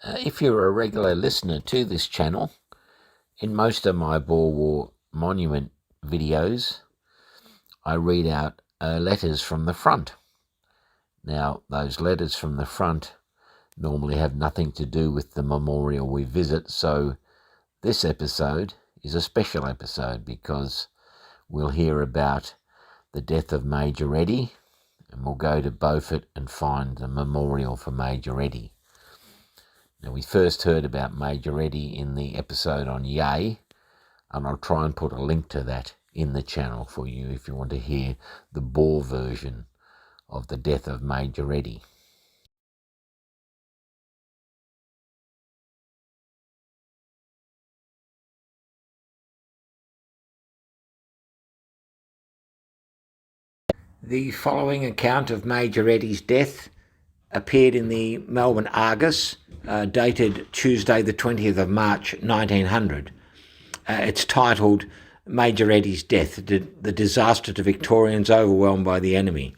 If you're a regular listener to this channel, in most of my Boer War monument videos, I read out letters from the front. Now, those letters from the front normally have nothing to do with the memorial we visit, so this episode is a special episode because we'll hear about the death of Major Eddy, and we'll go to Beaufort and find the memorial for Major Eddy. Now, we first heard about Major Eddy in the episode on Yay, and I'll try and put a link to that in the channel for you if you want to hear the Boer version of the death of Major Eddy. The following account of Major Eddy's death appeared in the Melbourne Argus, dated Tuesday the 20th of March 1900. It's titled Major Eddy's Death, the disaster to Victorians overwhelmed by the enemy.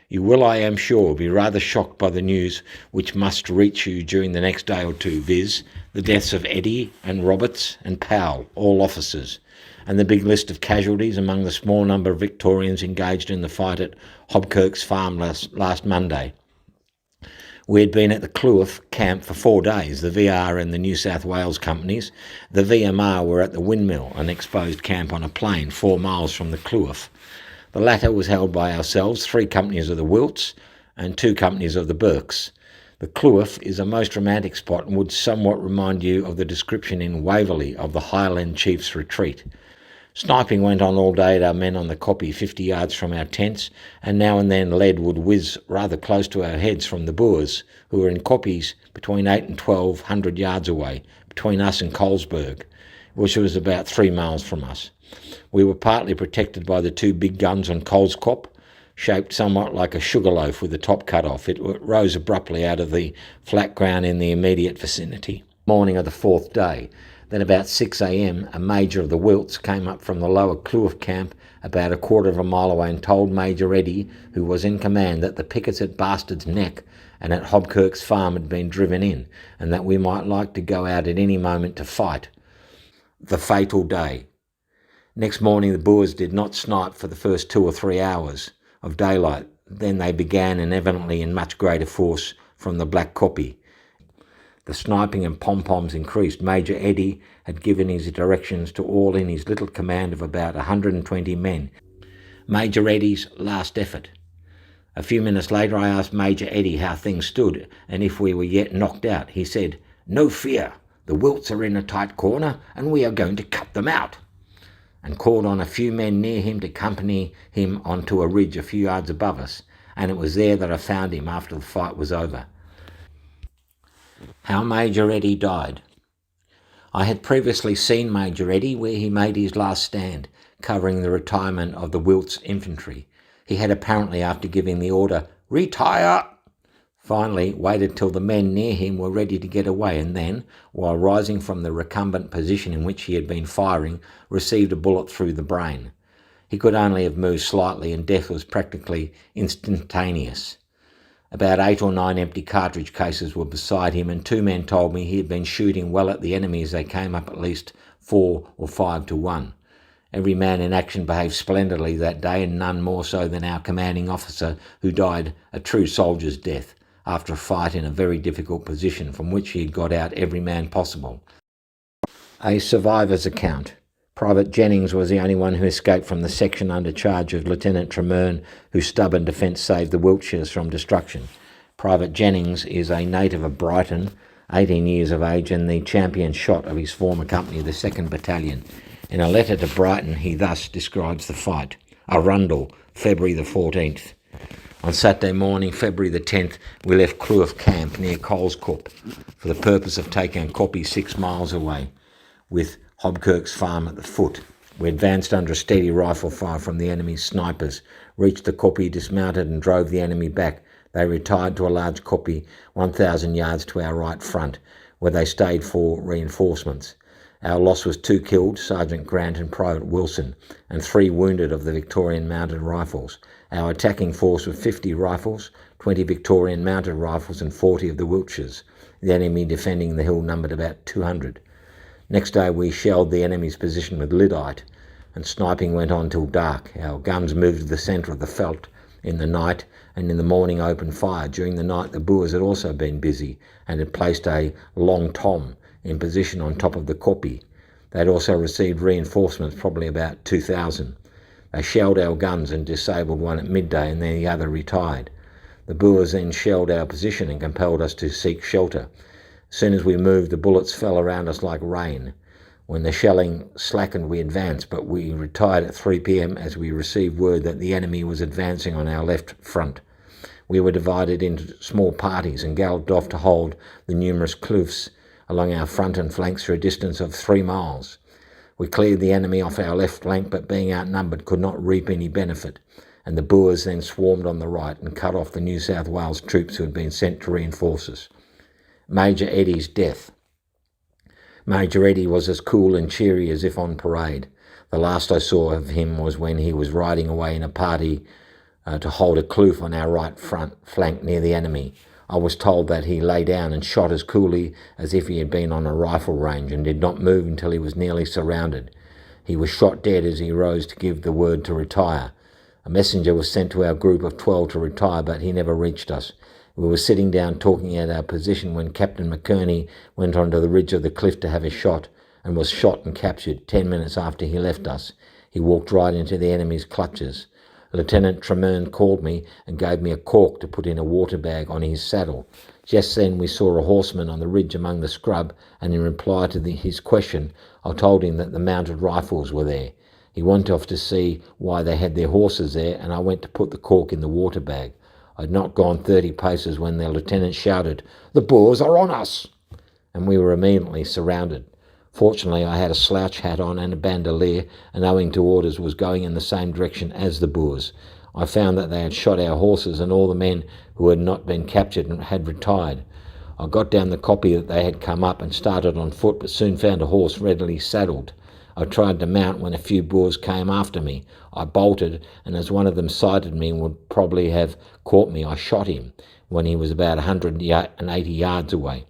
You will, I am sure, be rather shocked by the news which must reach you during the next day or two, viz. The deaths of Eddy and Roberts and Powell, all officers, and the big list of casualties among the small number of Victorians engaged in the fight at Hobkirk's farm last Monday. We had been at the Clwyd camp for 4 days, the VR and the New South Wales companies. The VMR were at the Windmill, an exposed camp on a plain 4 miles from the Clwyd. The latter was held by ourselves, 3 companies of the Wilts and 2 companies of the Burkes. The Clwyd is a most romantic spot and would somewhat remind you of the description in Waverley of the Highland Chief's retreat. Sniping went on all day at our men on the kopje 50 yards from our tents, and now and then lead would whiz rather close to our heads from the Boers, who were in kopjes between 8 and 1,200 yards away, between us and Colesberg, which was about 3 miles from us. We were partly protected by the 2 big guns on Coleskop, shaped somewhat like a sugar loaf with the top cut off. It rose abruptly out of the flat ground in the immediate vicinity. Morning of the 4th day. Then about 6 a.m, a major of the Wilts came up from the lower Clwyd camp about a quarter of a mile away and told Major Eddy, who was in command, that the pickets at Bastard's Neck and at Hobkirk's farm had been driven in, and that we might like to go out at any moment to fight. The fatal day. Next morning the Boers did not snipe for the first 2 or 3 hours of daylight. Then they began, and evidently in much greater force, from the Black Kopje. The sniping and pom-poms increased. Major Eddy had given his directions to all in his little command of about 120 men. Major Eddy's last effort. A few minutes later I asked Major Eddy how things stood and if we were yet knocked out. He said, "No fear, the Wilts are in a tight corner and we are going to cut them out," and called on a few men near him to accompany him onto a ridge a few yards above us, and it was there that I found him after the fight was over. How Major Eddy died. I had previously seen Major Eddy where he made his last stand, covering the retirement of the Wilts infantry. He had apparently, after giving the order, "Retire!" finally waited till the men near him were ready to get away, and then, while rising from the recumbent position in which he had been firing, received a bullet through the brain. He could only have moved slightly, and death was practically instantaneous. About 8 or 9 empty cartridge cases were beside him, and 2 men told me he had been shooting well at the enemy as they came up at least 4 or 5 to 1. Every man in action behaved splendidly that day, and none more so than our commanding officer, who died a true soldier's death after a fight in a very difficult position from which he had got out every man possible. A survivor's account. Private Jennings was the only one who escaped from the section under charge of Lieutenant Tremerne, whose stubborn defence saved the Wiltshires from destruction. Private Jennings is a native of Brighton, 18 years of age, and the champion shot of his former company, the 2nd Battalion. In a letter to Brighton, he thus describes the fight. Arundel, February the 14th. On Saturday morning, February the 10th, we left Clwyd camp near Coleskop for the purpose of taking a kopje 6 miles away, with Hobkirk's farm at the foot. We advanced under a steady rifle fire from the enemy's snipers, reached the kopje, dismounted and drove the enemy back. They retired to a large kopje 1,000 yards to our right front, where they stayed for reinforcements. Our loss was 2 killed, Sergeant Grant and Private Wilson, and 3 wounded of the Victorian Mounted Rifles. Our attacking force was 50 rifles, 20 Victorian Mounted Rifles and 40 of the Wiltshires. The enemy defending the hill numbered about 200. Next day we shelled the enemy's position with lyddite, and sniping went on till dark. Our guns moved to the centre of the veldt in the night, and in the morning opened fire. During the night the Boers had also been busy and had placed a long tom in position on top of the kopje. They had also received reinforcements, probably about 2,000. They shelled our guns and disabled one at midday, and then the other retired. The Boers then shelled our position and compelled us to seek shelter. As soon as we moved, the bullets fell around us like rain. When the shelling slackened, we advanced, but we retired at 3 p.m. as we received word that the enemy was advancing on our left front. We were divided into small parties and galloped off to hold the numerous kloofs along our front and flanks for a distance of 3 miles. We cleared the enemy off our left flank, but being outnumbered could not reap any benefit, and the Boers then swarmed on the right and cut off the New South Wales troops who had been sent to reinforce us. Major Eddy's death. Major Eddy was as cool and cheery as if on parade. The last I saw of him was when he was riding away in a party to hold a kloof on our right front flank near the enemy. I was told that he lay down and shot as coolly as if he had been on a rifle range and did not move until he was nearly surrounded. He was shot dead as he rose to give the word to retire. A messenger was sent to our group of 12 to retire, but he never reached us. We were sitting down talking at our position when Captain McKerney went onto the ridge of the cliff to have a shot and was shot and captured 10 minutes after he left us. He walked right into the enemy's clutches. Lieutenant Tremern called me and gave me a cork to put in a water bag on his saddle. Just then we saw a horseman on the ridge among the scrub, and in reply to his question, I told him that the mounted rifles were there. He went off to see why they had their horses there, and I went to put the cork in the water bag. I had not gone 30 paces when the lieutenant shouted, "The Boers are on us!" and we were immediately surrounded. Fortunately, I had a slouch hat on and a bandolier, and owing to orders was going in the same direction as the Boers. I found that they had shot our horses, and all the men who had not been captured had retired. I got down the kopje that they had come up and started on foot, but soon found a horse readily saddled. I tried to mount when a few Boers came after me. I bolted, and as one of them sighted me and would probably have caught me, I shot him when he was about 180 yards away,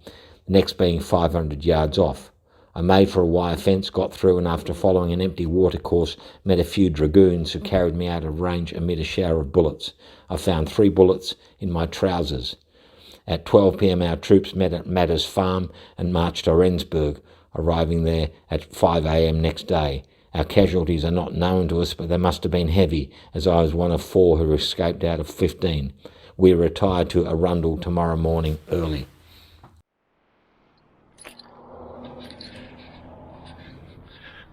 the next being 500 yards off. I made for a wire fence, got through, and after following an empty watercourse, met a few dragoons who carried me out of range amid a shower of bullets. I found 3 bullets in my trousers. At 12 p.m. our troops met at Matter's farm and marched to Rensburg, arriving there at 5 a.m. next day. Our casualties are not known to us, but they must have been heavy, as I was one of 4 who escaped out of 15. We retired to Arundel tomorrow morning early.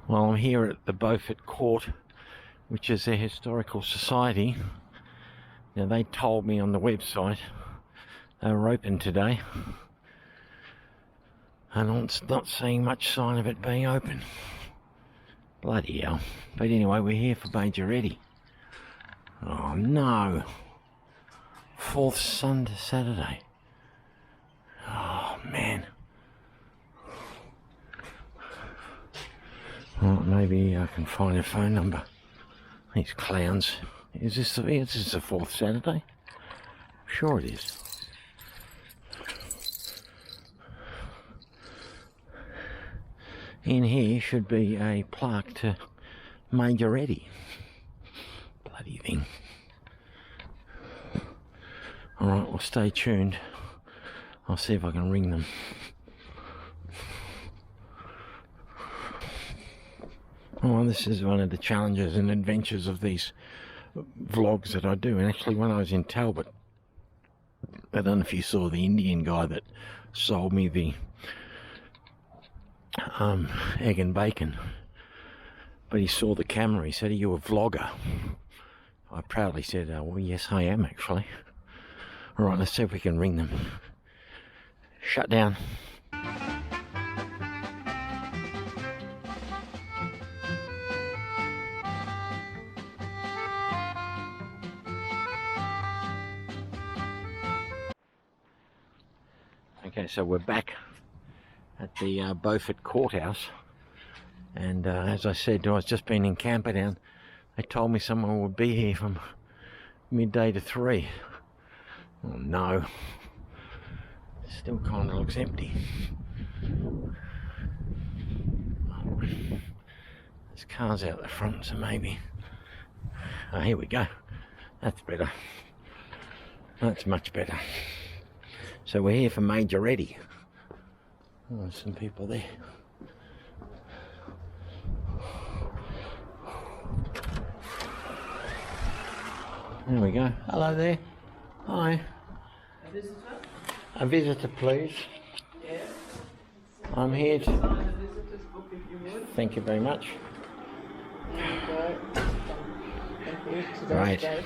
Well, I'm here at the Beaufort Court, which is a historical society. Now, they told me on the website they were open today, and I'm not seeing much sign of it being open. Bloody hell. But anyway, we're here for Major Eddy. Oh no. 4th Sunday, Saturday. Oh man. Well, maybe I can find a phone number. These clowns. Is this the 4th Saturday? Sure it is. In here should be a plaque to Major Eddy. Bloody thing. Alright, well stay tuned. I'll see if I can ring them. Oh, this is one of the challenges and adventures of these vlogs that I do. And actually when I was in Talbot, I don't know if you saw the Indian guy that sold me the egg and bacon, but he saw the camera. He said, "Are you a vlogger?" I proudly said, "Well, yes, I am actually." All right, let's see if we can ring them. Shut down. Okay, so we're back at the Beaufort Courthouse. And as I said, I was just been in Camperdown. They told me someone would be here from midday to 3. Oh no. Still kind of looks empty. There's cars out the front, so maybe. Oh, here we go. That's better. That's much better. So we're here for Major Eddy. Oh, there's some people there. There we go. Hello there. Hi. A visitor? A visitor, please. Yes. I'm here to... Sign a visitor's book if you would. Thank you very much. There you go. Thank you. Today's Right. date.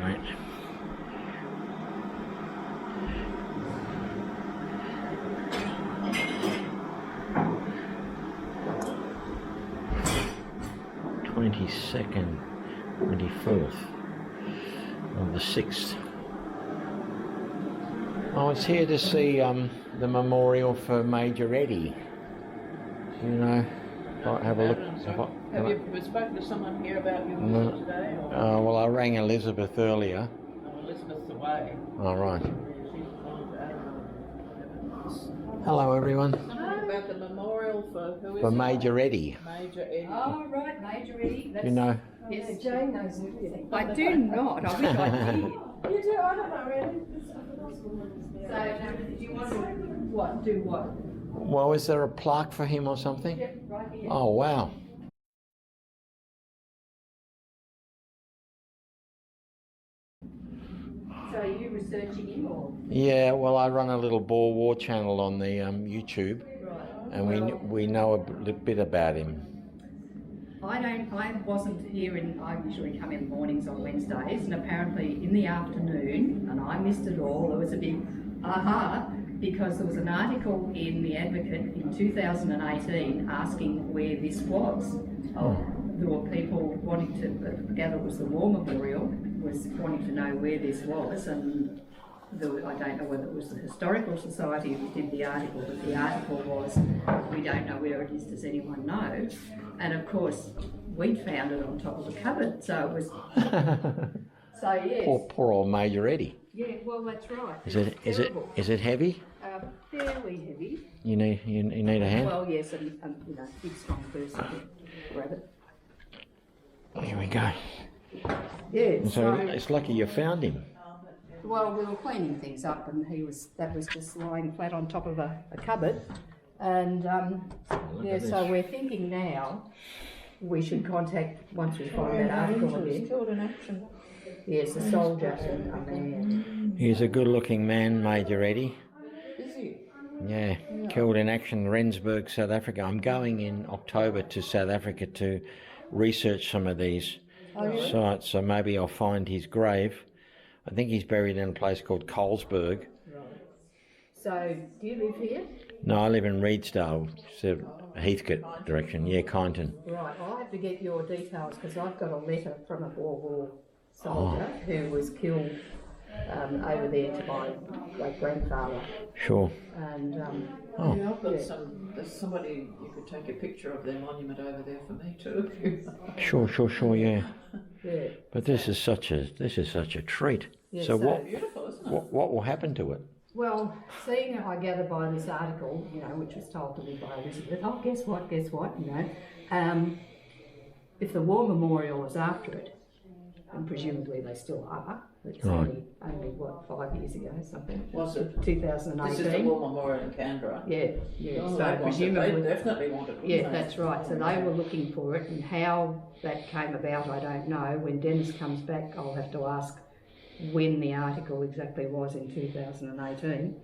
Right. (22nd, 24th of the 6th). I was here to see the memorial for Major Eddy. You know, have a look. Have you spoken to someone here about your visit today? Or? Well, I rang Elizabeth earlier. Oh, Elizabeth's away. All right. She's gone to Hello, everyone. something about the memorial for who is For it? Major Eddy. Major Eddy. Oh, right, Major Eddy. That's, You know. yes, Jane knows everything. I do not. I wish I did. You do? I don't know really. So, do you want to what? Do what? Well, is there a plaque for him or something? Yep, right here. Oh, wow. So, are you researching him or? Yeah, well, I run a little Boer War channel on the YouTube, Right. and we know a bit about him. I wasn't here I usually come in the mornings on Wednesdays, and apparently in the afternoon, and I missed it all, there was a big aha, because there was an article in The Advocate in 2018 asking where this was. Oh. There were people wanting to, I gather it was the War Memorial, was wanting to know where this was, and I don't know whether it was the Historical Society who did the article, but the article was, we don't know where it is, does anyone know? And of course, we'd found it on top of the cupboard, so it was, so yes. Poor old Major Eddy. Yeah, well that's right. Is it heavy? Fairly heavy. You need a hand? Well yes, and you know, big strong person to grab it. Here we go. Yeah, So it's lucky you found him. well, we were cleaning things up, and that was just lying flat on top of a cupboard, and yeah. So we're thinking now we should contact once we find that article again. Killed in action. Yes, a soldier and a man. He's a good-looking man, Major Eddy. Is he? Yeah, killed in action, Rensburg, South Africa. I'm going in October to South Africa to research some of these sites, so maybe I'll find his grave. I think he's buried in a place called Colesberg. Right. So, do you live here? No, I live in Reedsdale, so Heathcote direction. Yeah, Kyneton. Right. I'll have to get your details because I've got a letter from a Boer War soldier who was killed over there to my great grandfather. Sure. And Yeah, I've got there's somebody, you could take a picture of their monument over there for me too. Sure, yeah. yeah. But this is such a treat. Yeah, So what Beautiful, isn't it? what will happen to it? Well, seeing I gather by this article, you know, which was told to me by Elizabeth, oh, guess what, you know, if the War Memorial was after it, and presumably they still are, it's only what, 5 years ago or something. Was it? 2018. This is the War Memorial in Canberra. Yeah. Oh, So they wanted- presumably, they definitely wanted it. yeah, that's right. So they were looking for it, and how that came about, I don't know. When Dennis comes back, I'll have to ask when the article exactly was in 2018,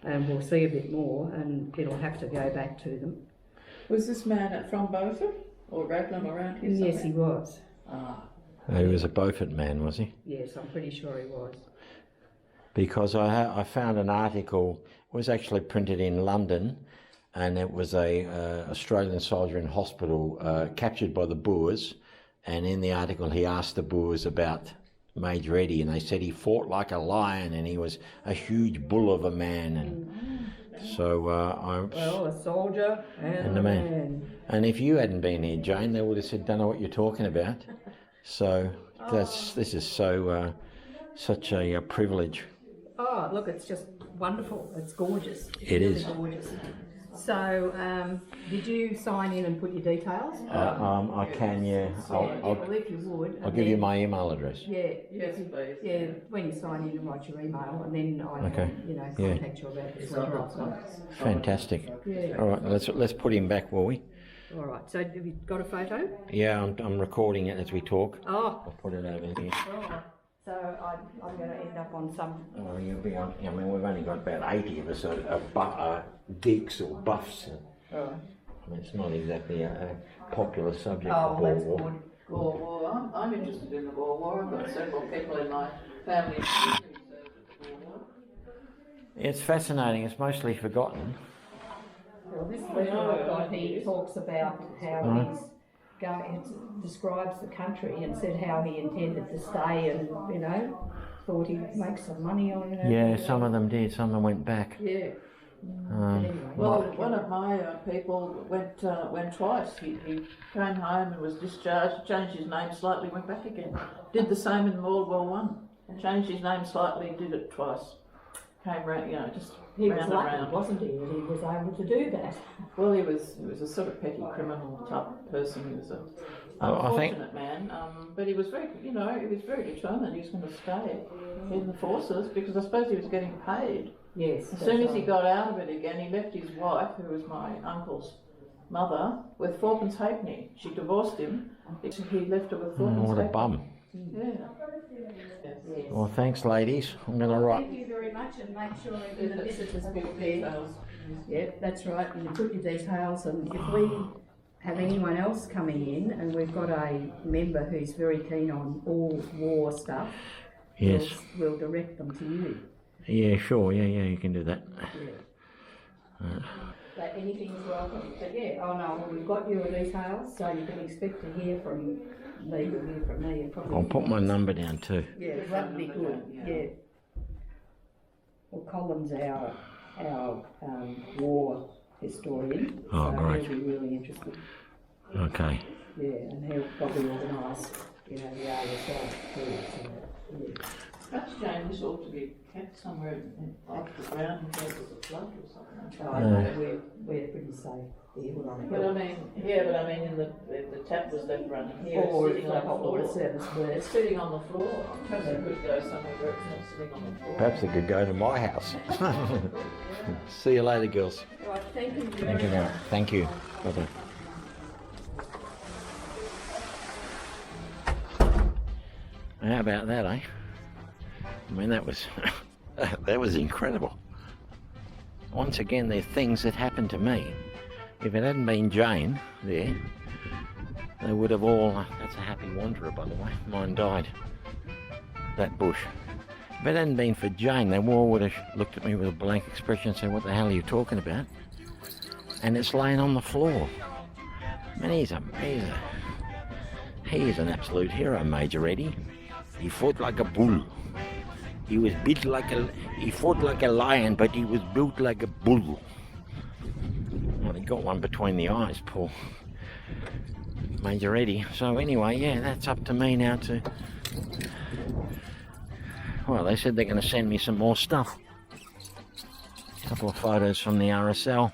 and we'll see a bit more, and it'll have to go back to them. Was this man from Beaufort or Raglan around here? Yes, he somewhere? was. Ah, He was a Beaufort man, was he? Yes, I'm pretty sure he was. Because I found an article, it was actually printed in London, and it was a Australian soldier in hospital captured by the Boers, and in the article he asked the Boers about Major Eddy, and they said he fought like a lion and he was a huge bull of a man. And so Well, a soldier and a man. And if you hadn't been here, Jane, they would have said, "Don't know what you're talking about." So this is so such a privilege. Oh, look, it's just wonderful. It's gorgeous. It really is. Gorgeous. So, did you sign in and put your details? I can, yeah. Well, if you would. I'll give you my email address. Yeah. Yes, please. Yeah, when you sign in and write your email, and then I can, contact you about this letter. Fantastic. Yeah. All right, let's put him back, will we? All right. So, have you got a photo? Yeah, I'm recording it as we talk. Oh. I'll put it over here. All right. So I'm going to end up on some. Oh, you'll be on. I mean, we've only got about 80 of us geeks or buffs. Right. I mean, it's not exactly a popular subject. Oh, the well, that's Boer War. good. Boer War. I'm interested in the Boer War. I've got several people in my family who served in the Boer War. It's fascinating. It's mostly forgotten. Well, this letter I've got, he talks about how he's going, it describes the country and said how he intended to stay and, thought he'd make some money on it. Yeah, some of them did. Some of them went back. Yeah. Anyway. Well, one of my people went twice. He came home and was discharged, changed his name slightly, went back again. Did the same in World War One. Changed his name slightly, did it twice. Came round, just He was round and lucky, round. wasn't he, that he was able to do that? Well, he was a sort of petty criminal type person. He was a I think- unfortunate man, but he was very, he was very determined. He was going to stay in the forces because I suppose he was getting paid. Yes. As soon as he got out of it again, he left his wife, who was my uncle's mother, with fourpence halfpenny. She divorced him. He left her with fourpence What a halfpenny. bum. Yeah. Yes. Well, thanks, ladies. I'm going to write. Thank you very much, and make sure Yeah, the that's visitors just book big there. details. Yeah, that's right, and you put your details, and if we have anyone else coming in, and we've got a member who's very keen on all war stuff, Yes. we'll direct them to you. Yeah, sure. Yeah, you can do that. Yeah. But anything's welcome. But yeah, well, we've got your details, so you can expect to hear from me, you'll hear from me, and probably. I'll put my number down too. Yeah, that would be good. Yeah. Well, Colin's our war historian. Oh, so great. He'll be really interested. Okay. Yeah, and he'll probably organise, the RSL too. So, yeah. Perhaps, Jane, this ought to be kept somewhere off the ground in case there's a flood or something. I know we're pretty safe there. We're on a But hill. I mean, in the tap was left running here, Or sitting if on the the hot water floor. service works. It's sitting on the floor. Perhaps it could go somewhere where it's not sitting on the floor. Perhaps they could go to my house. See you later, girls. Right, thank you. Thank you, now. Thank you. Bye-bye. How about that, eh? I mean, that was that was incredible. Once again, they're things that happened to me. If it hadn't been Jane there, they would have all. That's a happy wanderer, by the way. Mine died. That bush. If it hadn't been for Jane, they all would have looked at me with a blank expression and said, "What the hell are you talking about?" And it's laying on the floor. Man, he is an absolute hero, Major Eddy. He fought like a bull. He was built he fought like a lion, but he was built like a bull. Well, he got one between the eyes, poor Major Eddy. So anyway, yeah, that's up to me now to... Well, they said they're going to send me some more stuff. A couple of photos from the RSL.